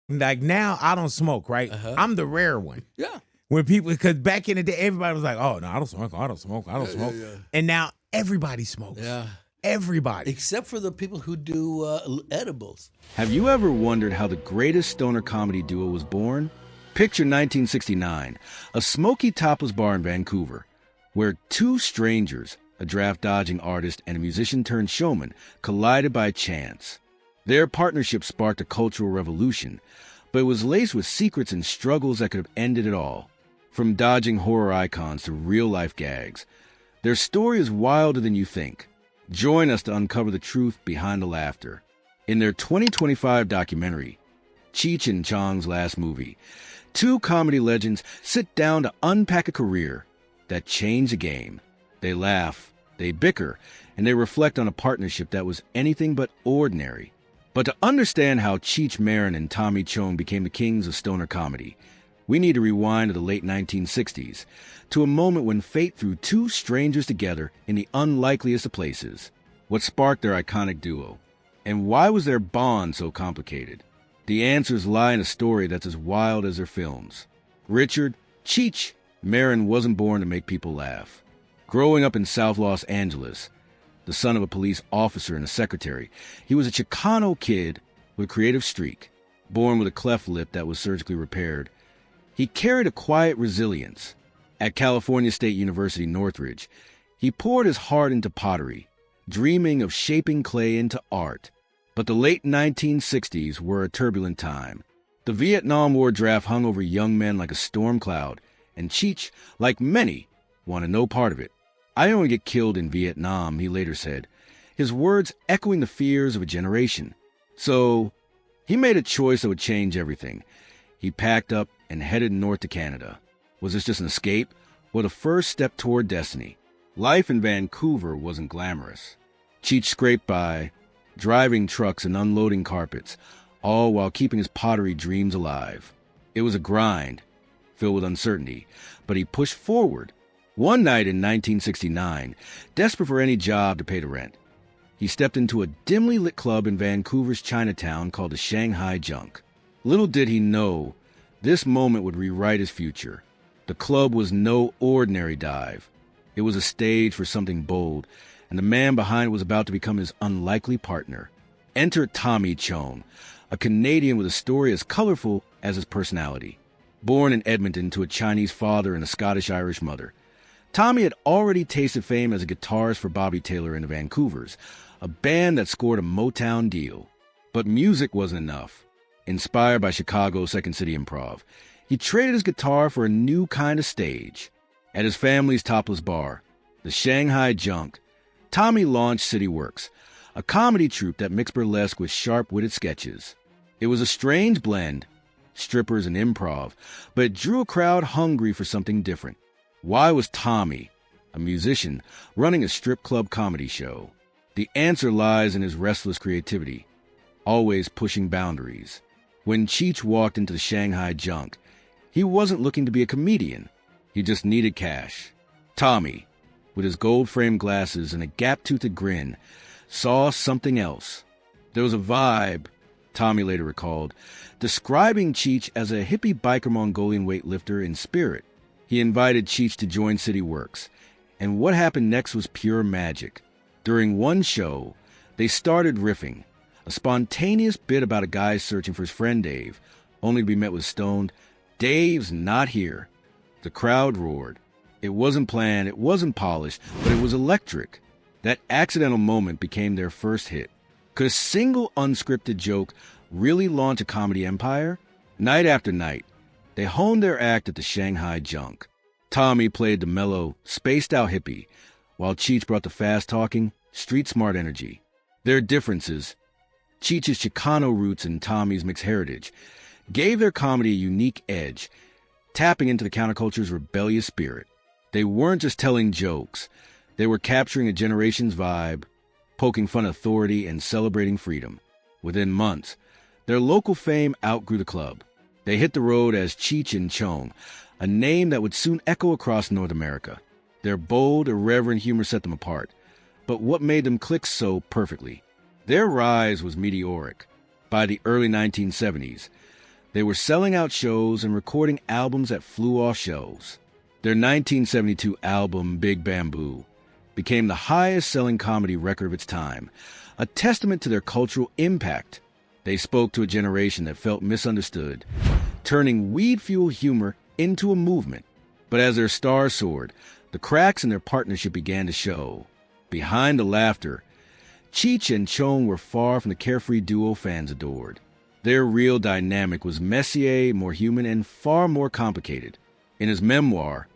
Like now, I don't smoke, right? I'm the rare one. Yeah. When people, because back in the day, everybody was like, "Oh no, I don't smoke. I don't smoke. I don't smoke." Yeah. And now everybody smokes. Yeah. Everybody. Except for the people who do edibles. Have you ever wondered how the greatest stoner comedy duo was born? Picture 1969, a smoky topless bar in Vancouver, where two strangers, a draft-dodging artist and a musician-turned-showman, collided by chance. Their partnership sparked a cultural revolution, but it was laced with secrets and struggles that could have ended it all. From dodging horror icons to real-life gags, their story is wilder than you think. Join us to uncover the truth behind the laughter. In their 2025 documentary, Cheech and Chong's Last Movie, two comedy legends sit down to unpack a career that changed the game. They laugh, they bicker, and they reflect on a partnership that was anything but ordinary. But to understand how Cheech Marin and Tommy Chong became the kings of stoner comedy, we need to rewind to the late 1960s, to a moment when fate threw two strangers together in the unlikeliest of places. What sparked their iconic duo? And why was their bond so complicated? The answers lie in a story that's as wild as their films. Richard Cheech Marin wasn't born to make people laugh. Growing up in South Los Angeles, the son of a police officer and a secretary, he was a Chicano kid with a creative streak, born with a cleft lip that was surgically repaired. He carried a quiet resilience. At California State University Northridge, he poured his heart into pottery, dreaming of shaping clay into art. But the late 1960s were a turbulent time. The Vietnam War draft hung over young men like a storm cloud, and Cheech, like many, wanted no part of it. "I don't want to get killed in Vietnam," he later said, his words echoing the fears of a generation. So he made a choice that would change everything. He packed up and headed north to Canada. Was this just an escape, or the first step toward destiny? Life in Vancouver wasn't glamorous. Cheech scraped by, driving trucks and unloading carpets, all while keeping his pottery dreams alive. It was a grind, filled with uncertainty, but he pushed forward. One night in 1969, desperate for any job to pay the rent, he stepped into a dimly lit club in Vancouver's Chinatown called the Shanghai Junk. Little did he know, this moment would rewrite his future. The club was no ordinary dive. It was a stage for something bold, and the man behind it was about to become his unlikely partner. Enter Tommy Chong, a Canadian with a story as colorful as his personality. Born in Edmonton to a Chinese father and a Scottish-Irish mother, Tommy had already tasted fame as a guitarist for Bobby Taylor and the Vancouvers, a band that scored a Motown deal. But music wasn't enough. Inspired by Chicago's Second City Improv, he traded his guitar for a new kind of stage. At his family's topless bar, the Shanghai Junk, Tommy launched City Works, a comedy troupe that mixed burlesque with sharp-witted sketches. It was a strange blend, strippers and improv, but it drew a crowd hungry for something different. Why was Tommy, a musician, running a strip club comedy show? The answer lies in his restless creativity, always pushing boundaries. When Cheech walked into the Shanghai Junk, he wasn't looking to be a comedian. He just needed cash. Tommy, with his gold-framed glasses and a gap-toothed grin, saw something else. There was a vibe, Tommy later recalled, describing Cheech as a hippie biker Mongolian weightlifter in spirit. He invited Cheech to join City Works, and what happened next was pure magic. During one show, they started riffing, a spontaneous bit about a guy searching for his friend Dave, only to be met with stoned, "Dave's not here." The crowd roared. It wasn't planned, it wasn't polished, but it was electric. That accidental moment became their first hit. Could a single unscripted joke really launch a comedy empire? Night after night, they honed their act at the Shanghai Junk. Tommy played the mellow, spaced-out hippie, while Cheech brought the fast-talking, street-smart energy. Their differences, Cheech's Chicano roots and Tommy's mixed heritage, gave their comedy a unique edge, tapping into the counterculture's rebellious spirit. They weren't just telling jokes. They were capturing a generation's vibe, poking fun at authority and celebrating freedom. Within months, their local fame outgrew the club. They hit the road as Cheech and Chong, a name that would soon echo across North America. Their bold, irreverent humor set them apart. But what made them click so perfectly? Their rise was meteoric. By the early 1970s, They were selling out shows and recording albums that flew off shelves. Their 1972 album, Big Bamboo, became the highest-selling comedy record of its time, a testament to their cultural impact. They spoke to a generation that felt misunderstood, turning weed-fueled humor into a movement. But as their stars soared, the cracks in their partnership began to show. Behind the laughter, Cheech and Chong were far from the carefree duo fans adored. Their real dynamic was messier, more human, and far more complicated. In his memoir,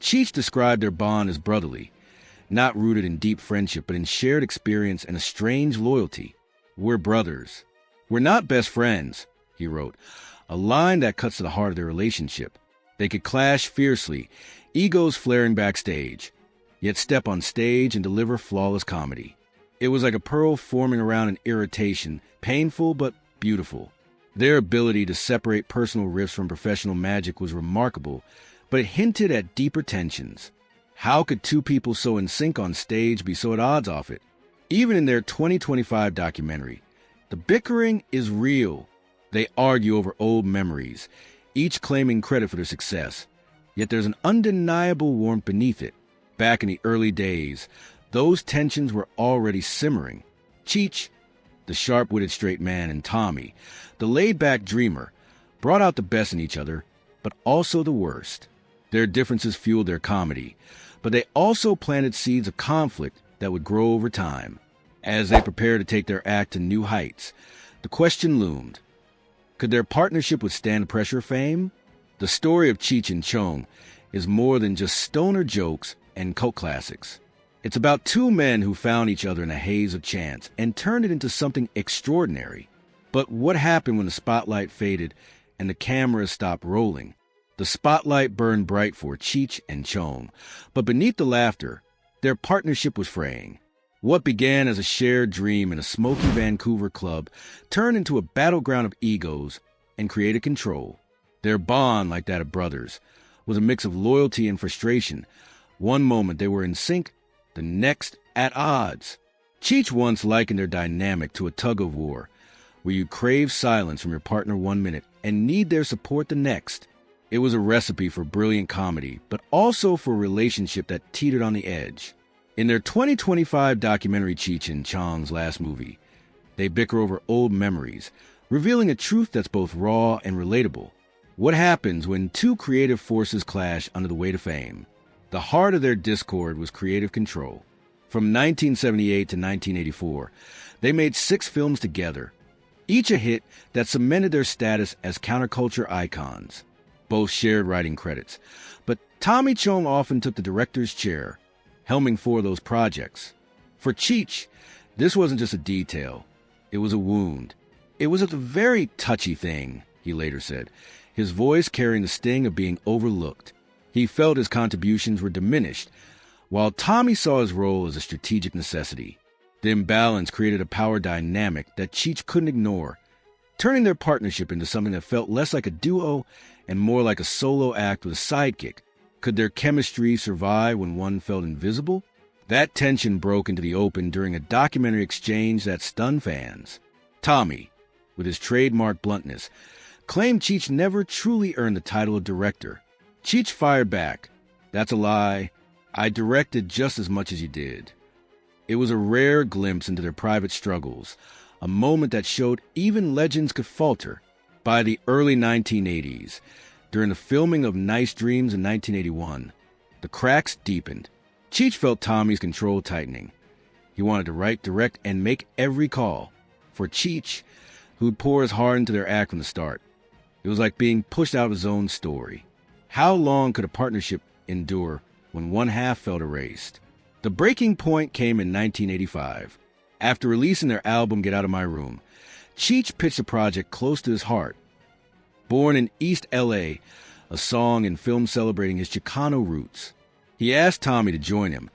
Cheech described their bond as brotherly, not rooted in deep friendship, but in shared experience and a strange loyalty. "We're brothers. We're not best friends," he wrote, a line that cuts to the heart of their relationship. They could clash fiercely, egos flaring backstage, yet step on stage and deliver flawless comedy. It was like a pearl forming around an irritation, painful but beautiful. Their ability to separate personal riffs from professional magic was remarkable, but it hinted at deeper tensions. How could two people so in sync on stage be so at odds off it? Even in their 2025 documentary, the bickering is real. They argue over old memories, each claiming credit for their success. Yet there's an undeniable warmth beneath it. Back in the early days, those tensions were already simmering. Cheech, the sharp-witted straight man, and Tommy, the laid-back dreamer, brought out the best in each other, but also the worst. Their differences fueled their comedy, but they also planted seeds of conflict that would grow over time. As they prepared to take their act to new heights, the question loomed: could their partnership withstand the pressure of fame? The story of Cheech and Chong is more than just stoner jokes and cult classics. It's about two men who found each other in a haze of chance and turned it into something extraordinary. But what happened when the spotlight faded and the cameras stopped rolling? The spotlight burned bright for Cheech and Chong, but beneath the laughter, their partnership was fraying. What began as a shared dream in a smoky Vancouver club turned into a battleground of egos and created control. Their bond, like that of brothers, was a mix of loyalty and frustration. One moment they were in sync, the next at odds. Cheech once likened their dynamic to a tug-of-war, where you crave silence from your partner one minute and need their support the next. It was a recipe for brilliant comedy, but also for a relationship that teetered on the edge. In their 2025 documentary Cheech and Chong's Last Movie, they bicker over old memories, revealing a truth that's both raw and relatable. What happens when two creative forces clash under the weight of fame? The heart of their discord was creative control. From 1978 to 1984, they made 6 films together, each a hit that cemented their status as counterculture icons. Both shared writing credits, but Tommy Chong often took the director's chair, helming 4 of those projects. For Cheech, this wasn't just a detail, it was a wound. It was a very touchy thing, he later said, his voice carrying the sting of being overlooked. He felt his contributions were diminished, while Tommy saw his role as a strategic necessity. The imbalance created a power dynamic that Cheech couldn't ignore, turning their partnership into something that felt less like a duo and more like a solo act with a sidekick. Could their chemistry survive when one felt invisible? That tension broke into the open during a documentary exchange that stunned fans. Tommy, with his trademark bluntness, claimed Cheech never truly earned the title of director. Cheech fired back, "That's a lie. I directed just as much as you did." It was a rare glimpse into their private struggles, a moment that showed even legends could falter. By the early 1980s, during the filming of Nice Dreams in 1981, the cracks deepened. Cheech felt Tommy's control tightening. He wanted to write, direct, and make every call. For Cheech, who'd pour his heart into their act from the start, it was like being pushed out of his own story. How long could a partnership endure when one half felt erased? The breaking point came in 1985. After releasing their album Get Out of My Room, Cheech pitched a project close to his heart. Born in East L.A., a song and film celebrating his Chicano roots. He asked Tommy to join him,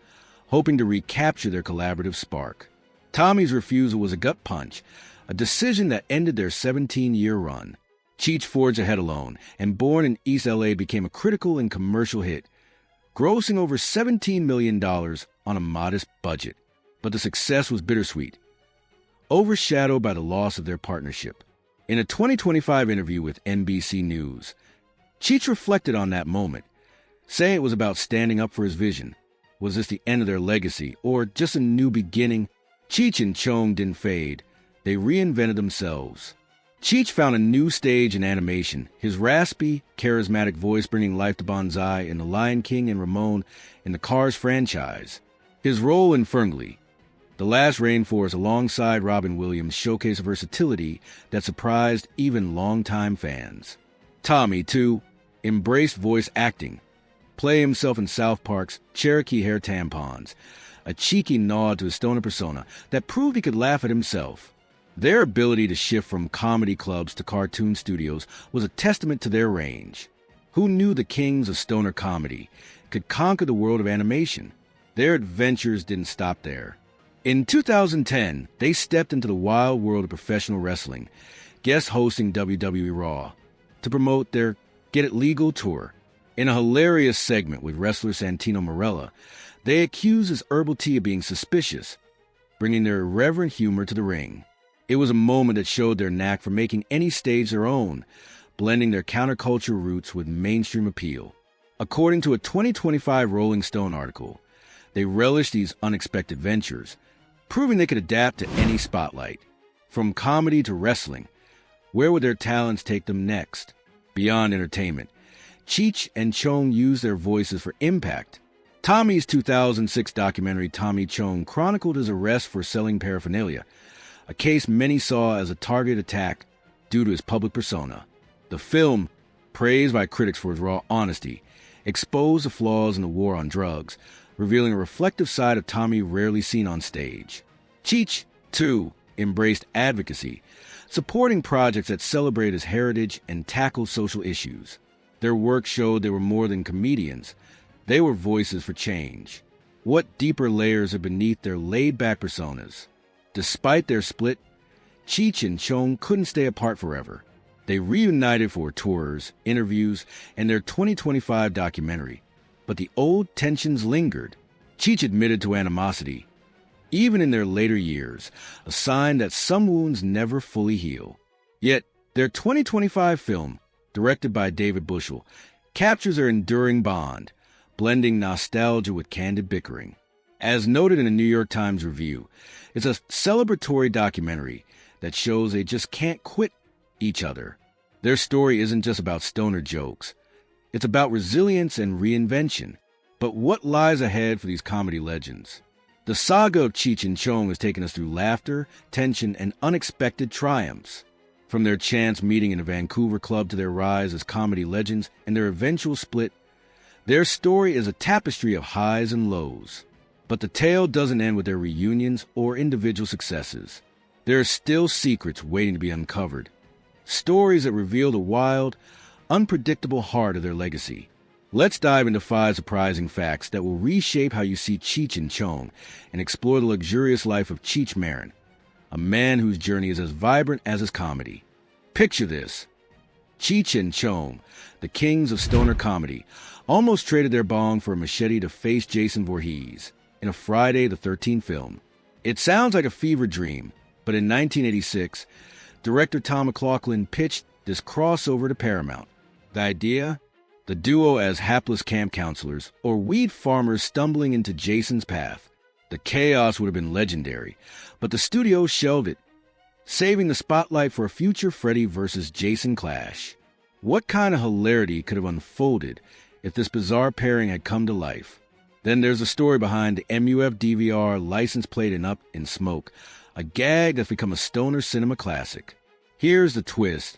hoping to recapture their collaborative spark. Tommy's refusal was a gut punch, a decision that ended their 17-year run. Cheech forged ahead alone, and Born in East L.A. became a critical and commercial hit, grossing over $17 million on a modest budget. But the success was bittersweet, overshadowed by the loss of their partnership. In a 2025 interview with NBC News, Cheech reflected on that moment, saying it was about standing up for his vision. Was this the end of their legacy, or just a new beginning? Cheech and Chong didn't fade. They reinvented themselves. Cheech found a new stage in animation, his raspy, charismatic voice bringing life to Banzai in The Lion King and Ramon in the Cars franchise. His role in Ferngully, The Last Rainforest alongside Robin Williams showcased a versatility that surprised even longtime fans. Tommy, too, embraced voice acting, playing himself in South Park's Cherokee Hair Tampons, a cheeky nod to his stoner persona that proved he could laugh at himself. Their ability to shift from comedy clubs to cartoon studios was a testament to their range. Who knew the kings of stoner comedy could conquer the world of animation? Their adventures didn't stop there. In 2010, they stepped into the wild world of professional wrestling, guest hosting WWE Raw, to promote their Get It Legal tour. In a hilarious segment with wrestler Santino Marella, they accused his herbal tea of being suspicious, bringing their irreverent humor to the ring. It was a moment that showed their knack for making any stage their own, blending their counterculture roots with mainstream appeal. According to a 2025 Rolling Stone article, they relished these unexpected ventures, proving they could adapt to any spotlight. From comedy to wrestling, where would their talents take them next? Beyond entertainment, Cheech and Chong used their voices for impact. Tommy's 2006 documentary Tommy Chong chronicled his arrest for selling paraphernalia, a case many saw as a targeted attack due to his public persona. The film, praised by critics for its raw honesty, exposed the flaws in the war on drugs, revealing a reflective side of Tommy rarely seen on stage. Cheech, too, embraced advocacy, supporting projects that celebrate his heritage and tackle social issues. Their work showed they were more than comedians. They were voices for change. What deeper layers are beneath their laid-back personas? Despite their split, Cheech and Chong couldn't stay apart forever. They reunited for tours, interviews, and their 2025 documentary. But the old tensions lingered. Cheech admitted to animosity, even in their later years, a sign that some wounds never fully heal. Yet, their 2025 film, directed by David Bushell, captures their enduring bond, blending nostalgia with candid bickering. As noted in a New York Times review, it's a celebratory documentary that shows they just can't quit each other. Their story isn't just about stoner jokes. It's about resilience and reinvention. But what lies ahead for these comedy legends? The saga of Cheech and Chong has taken us through laughter, tension, and unexpected triumphs. From their chance meeting in a Vancouver club to their rise as comedy legends and their eventual split, their story is a tapestry of highs and lows. But the tale doesn't end with their reunions or individual successes. There are still secrets waiting to be uncovered. Stories that reveal the wild, unpredictable heart of their legacy. Let's dive into 5 surprising facts that will reshape how you see Cheech and Chong and explore the luxurious life of Cheech Marin, a man whose journey is as vibrant as his comedy. Picture this. Cheech and Chong, the kings of stoner comedy, almost traded their bong for a machete to face Jason Voorhees in a Friday the 13th film. It sounds like a fever dream, but in 1986, director Tom McLaughlin pitched this crossover to Paramount. The idea? The duo as hapless camp counselors or weed farmers stumbling into Jason's path. The chaos would have been legendary, but the studio shelved it, saving the spotlight for a future Freddy versus Jason clash. What kind of hilarity could have unfolded if this bizarre pairing had come to life? Then there's the story behind the MUF DVR license plate and Up in Smoke, a gag that's become a stoner cinema classic. Here's the twist.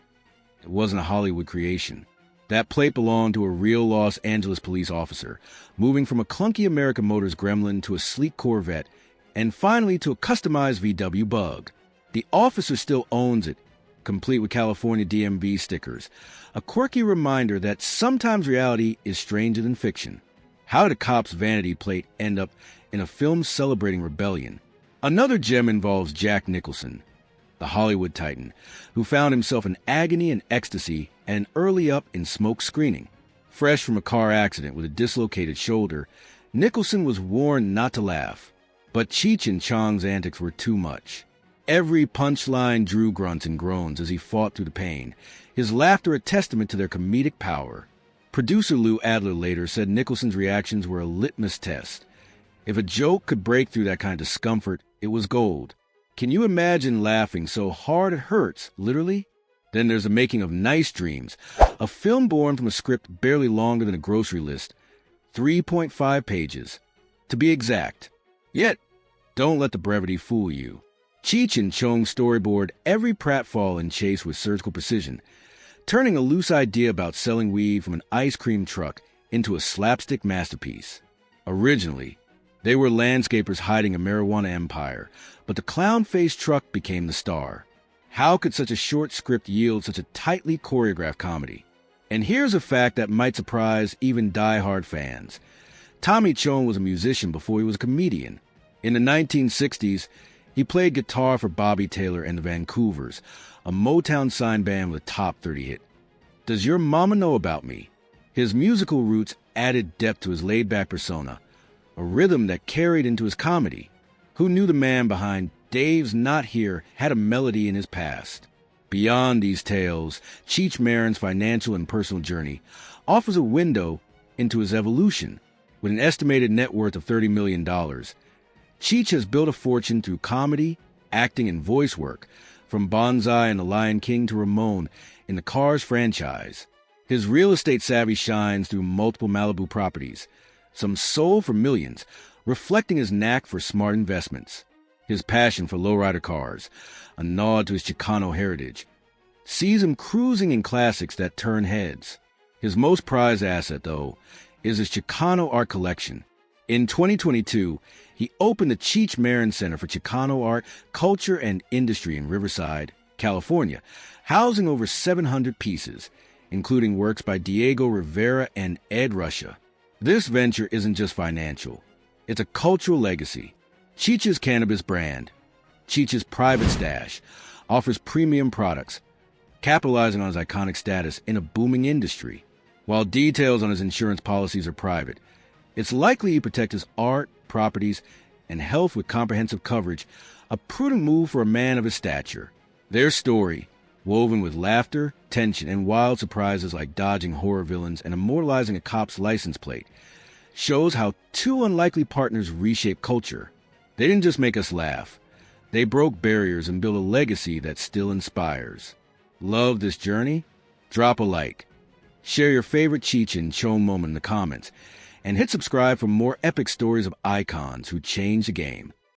It wasn't a Hollywood creation. That plate belonged to a real Los Angeles police officer, moving from a clunky American Motors Gremlin to a sleek Corvette, and finally to a customized VW Bug. The officer still owns it, complete with California DMV stickers, a quirky reminder that sometimes reality is stranger than fiction. How did a cop's vanity plate end up in a film celebrating rebellion? Another gem involves Jack Nicholson, the Hollywood titan, who found himself in agony and ecstasy at an early Up in Smoke screening. Fresh from a car accident with a dislocated shoulder, Nicholson was warned not to laugh. But Cheech and Chong's antics were too much. Every punchline drew grunts and groans as he fought through the pain, his laughter a testament to their comedic power. Producer Lou Adler later said Nicholson's reactions were a litmus test. If a joke could break through that kind of discomfort, it was gold. Can you imagine laughing so hard it hurts, literally? Then there's the making of Nice Dreams, a film born from a script barely longer than a grocery list, 3.5 pages, to be exact. Yet, don't let the brevity fool you. Cheech and Chong storyboard every pratfall and chase with surgical precision, turning a loose idea about selling weed from an ice cream truck into a slapstick masterpiece. Originally, they were landscapers hiding a marijuana empire, but the clown-faced truck became the star. How could such a short script yield such a tightly choreographed comedy? And here's a fact that might surprise even die-hard fans. Tommy Chong was a musician before he was a comedian. In the 1960s, he played guitar for Bobby Taylor and the Vancouvers, a Motown signed band with a top 30 hit. Does Your Mama Know About Me? His musical roots added depth to his laid-back persona, a rhythm that carried into his comedy. Who knew the man behind Dave's Not Here had a melody in his past? Beyond these tales, Cheech Marin's financial and personal journey offers a window into his evolution. With an estimated net worth of $30 million, Cheech has built a fortune through comedy, acting, and voice work, from Bonsai in The Lion King to Ramon in the Cars franchise. His real estate savvy shines through multiple Malibu properties, some sold for millions, reflecting his knack for smart investments. His passion for lowrider cars, a nod to his Chicano heritage, sees him cruising in classics that turn heads. His most prized asset, though, is his Chicano art collection. In 2022, he opened the Cheech Marin Center for Chicano Art, Culture, and Industry in Riverside, California, housing over 700 pieces, including works by Diego Rivera and Ed Ruscha. This venture isn't just financial. It's a cultural legacy. Cheech's cannabis brand, Cheech's Private Stash, offers premium products, capitalizing on his iconic status in a booming industry. While details on his insurance policies are private, it's likely he protects his art, properties, and health with comprehensive coverage, a prudent move for a man of his stature. Their story, woven with laughter, tension, and wild surprises like dodging horror villains and immortalizing a cop's license plate, shows how two unlikely partners reshape culture. They didn't just make us laugh. They broke barriers and built a legacy that still inspires. Love this journey? Drop a like. Share your favorite Cheech and Chong moment in the comments. And hit subscribe for more epic stories of icons who changed the game.